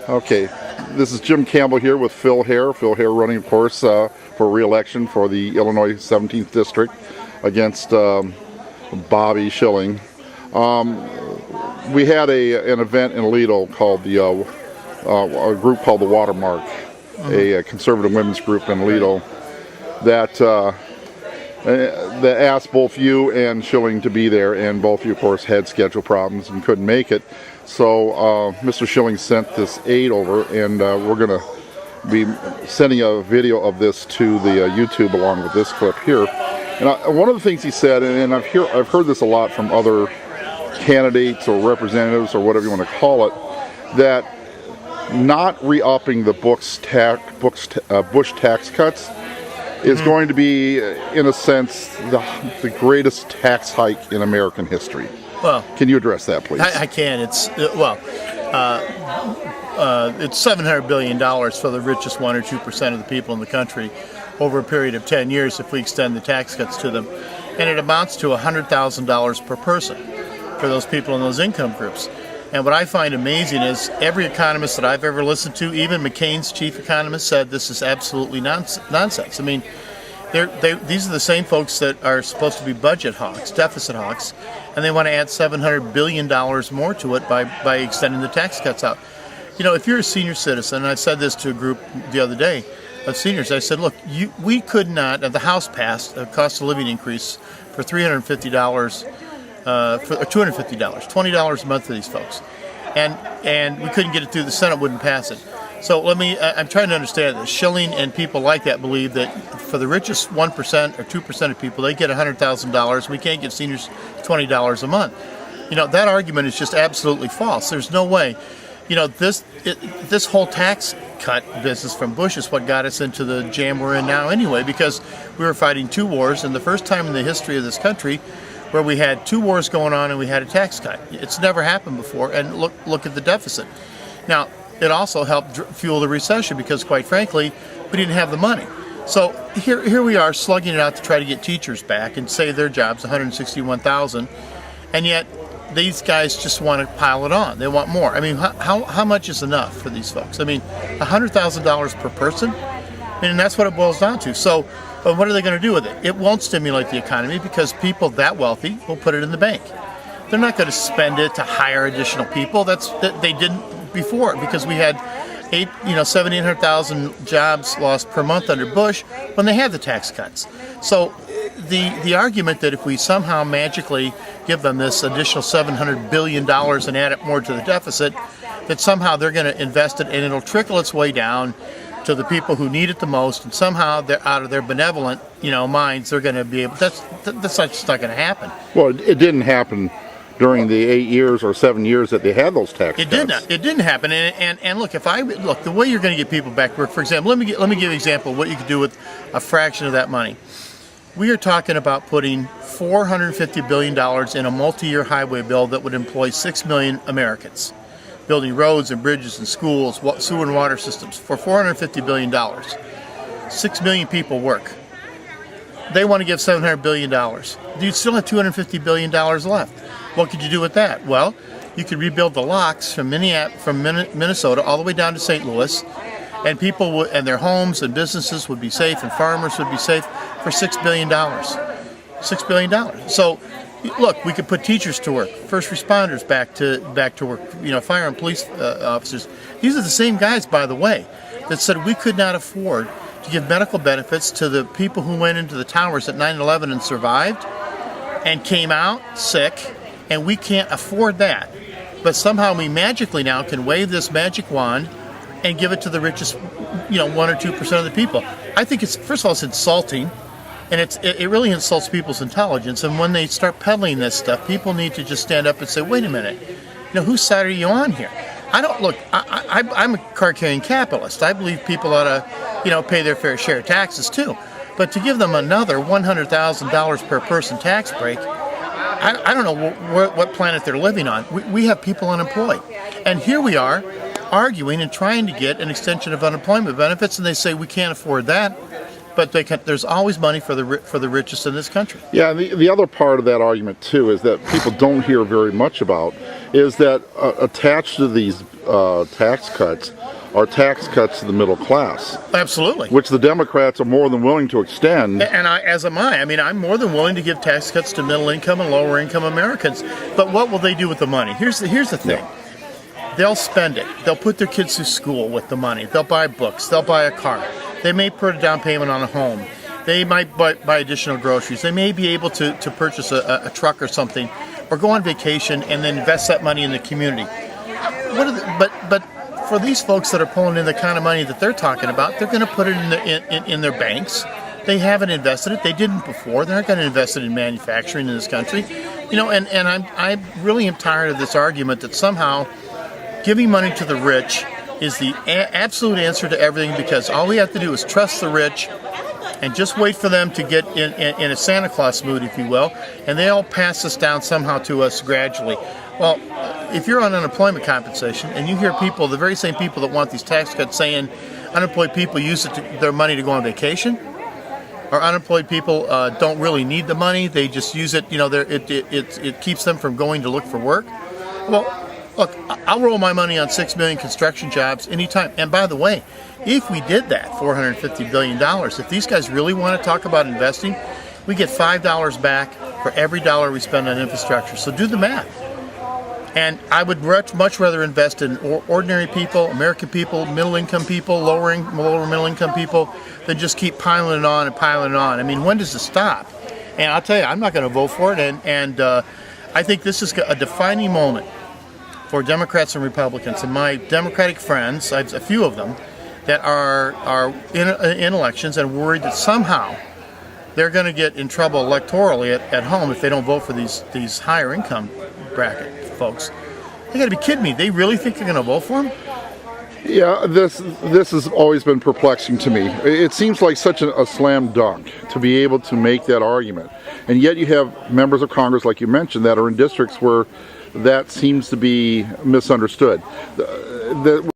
Okay, this is Jim Campbell here with Phil Hare. Phil Hare running, of course, for re-election for the Illinois 17th District against Bobby Schilling. We had an event in Lido called a group called the Watermark, a conservative women's group in Lido that asked both you and Schilling to be there, and both of you, of course, had schedule problems and couldn't make it. So Mr. Schilling sent this aid over, and we're going to be sending a video of this to the YouTube along with this clip here. And one of the things he said, and I've heard this a lot from other candidates or representatives or whatever you want to call it, that not re-upping the Bush tax cuts is going to be, in a sense, the greatest tax hike in American history. Well, can you address that, please? I can. It's $700 billion for the richest 1 or 2% of the people in the country over a period of 10 years if we extend the tax cuts to them. And it amounts to $100,000 per person for those people in those income groups. And what I find amazing is every economist that I've ever listened to, even McCain's chief economist, said this is absolutely nonsense. I mean, these are the same folks that are supposed to be budget hawks, deficit hawks, and they want to add $700 billion more to it by extending the tax cuts out. You know, if you're a senior citizen, and I said this to a group the other day of seniors, I said, look, we could not, the House passed a cost of living increase for $350, for $250, $20 a month for these folks. And we couldn't get it through, the Senate wouldn't pass it. So I'm trying to understand this. Schilling and people like that believe that for the richest 1% or 2% of people, they get $100,000. We can't give seniors $20 a month. You know, that argument is just absolutely false. There's no way. You know, this whole tax cut business from Bush is what got us into the jam we're in now anyway, because we were fighting two wars, and the first time in the history of this country where we had two wars going on and we had a tax cut. It's never happened before, and look at the deficit. Now, it also helped fuel the recession because, quite frankly, we didn't have the money. So here we are slugging it out to try to get teachers back and save their jobs, 161,000, and yet these guys just want to pile it on. They want more. I mean, how much is enough for these folks? I mean, $100,000 per person? I mean, and that's what it boils down to. So, but what are they going to do with it? It won't stimulate the economy because people that wealthy will put it in the bank. They're not going to spend it to hire additional people. They didn't before, because we had 700,000 jobs lost per month under Bush when they had the tax cuts. So the argument that if we somehow magically give them this additional $700 billion and add it more to the deficit, that somehow they're going to invest it and it'll trickle its way down to the people who need it the most, and somehow they're out of their benevolent minds, they're going to be able. That's just not going to happen. Well, it didn't happen during the 8 years or 7 years that they had those tax cuts. It didn't happen. And look, the way you're going to get people back to work, for example, let me give you an example of what you could do with a fraction of that money. We are talking about putting $450 billion in a multi-year highway bill that would employ 6 million Americans, building roads and bridges and schools, sewer and water systems for $450 billion. 6 million people work. They want to give $700 billion. You still have $250 billion left. What could you do with that? Well, you could rebuild the locks from Minnesota all the way down to St. Louis, and people and their homes and businesses would be safe, and farmers would be safe for $6 billion. $6 billion. So, look, we could put teachers to work, first responders back to work, fire and police officers. These are the same guys, by the way, that said we could not afford to give medical benefits to the people who went into the towers at 9/11 and survived and came out sick, and we can't afford that. But somehow we magically now can wave this magic wand and give it to the richest, 1 or 2% of the people. I think first of all, it's insulting. And it really insults people's intelligence. And when they start peddling this stuff, people need to just stand up and say, wait a minute, whose side are you on here? I'm a card-carrying capitalist. I believe people ought to, pay their fair share of taxes too. But to give them another $100,000 per person tax break, I don't know what planet they're living on. We have people unemployed. And here we are arguing and trying to get an extension of unemployment benefits, and they say we can't afford that. but there's always money for the richest in this country. Yeah, and the other part of that argument too is that people don't hear very much about is that attached to these tax cuts are tax cuts to the middle class. Absolutely. Which the Democrats are more than willing to extend. And as am I. I mean, I'm more than willing to give tax cuts to middle income and lower income Americans. But what will they do with the money? Here's the thing. Yeah. They'll spend it. They'll put their kids through school with the money. They'll buy books. They'll buy a car. They may put a down payment on a home. They might buy additional groceries. They may be able to purchase a truck or something, or go on vacation and then invest that money in the community. But for these folks that are pulling in the kind of money that they're talking about, they're going to put it in their banks. They haven't invested it. They didn't before. They're not going to invest it in manufacturing in this country. You know, and I really am tired of this argument that somehow giving money to the rich is the absolute answer to everything, because all we have to do is trust the rich and just wait for them to get in a Santa Claus mood, if you will, and they all pass this down somehow to us gradually. Well, if you're on unemployment compensation and you hear people, the very same people that want these tax cuts, saying unemployed people use their money to go on vacation, or unemployed people don't really need the money, they just use it, you know, it keeps them from going to look for work. Well, look, I'll roll my money on 6 million construction jobs anytime. And by the way, if we did that, $450 billion, if these guys really want to talk about investing, we get $5 back for every dollar we spend on infrastructure. So do the math. And I would much rather invest in ordinary people, American people, middle-income people, lower middle-income people, than just keep piling it on and piling it on. I mean, when does it stop? And I'll tell you, I'm not going to vote for it. And I think this is a defining moment for Democrats and Republicans. And my Democratic friends, I have a few of them, that are in elections and worried that somehow they're going to get in trouble electorally at home if they don't vote for these higher income bracket folks. They got to be kidding me. They really think they're going to vote for them? Yeah, this has always been perplexing to me. It seems like such a slam dunk to be able to make that argument, and yet you have members of Congress, like you mentioned, that are in districts where that seems to be misunderstood.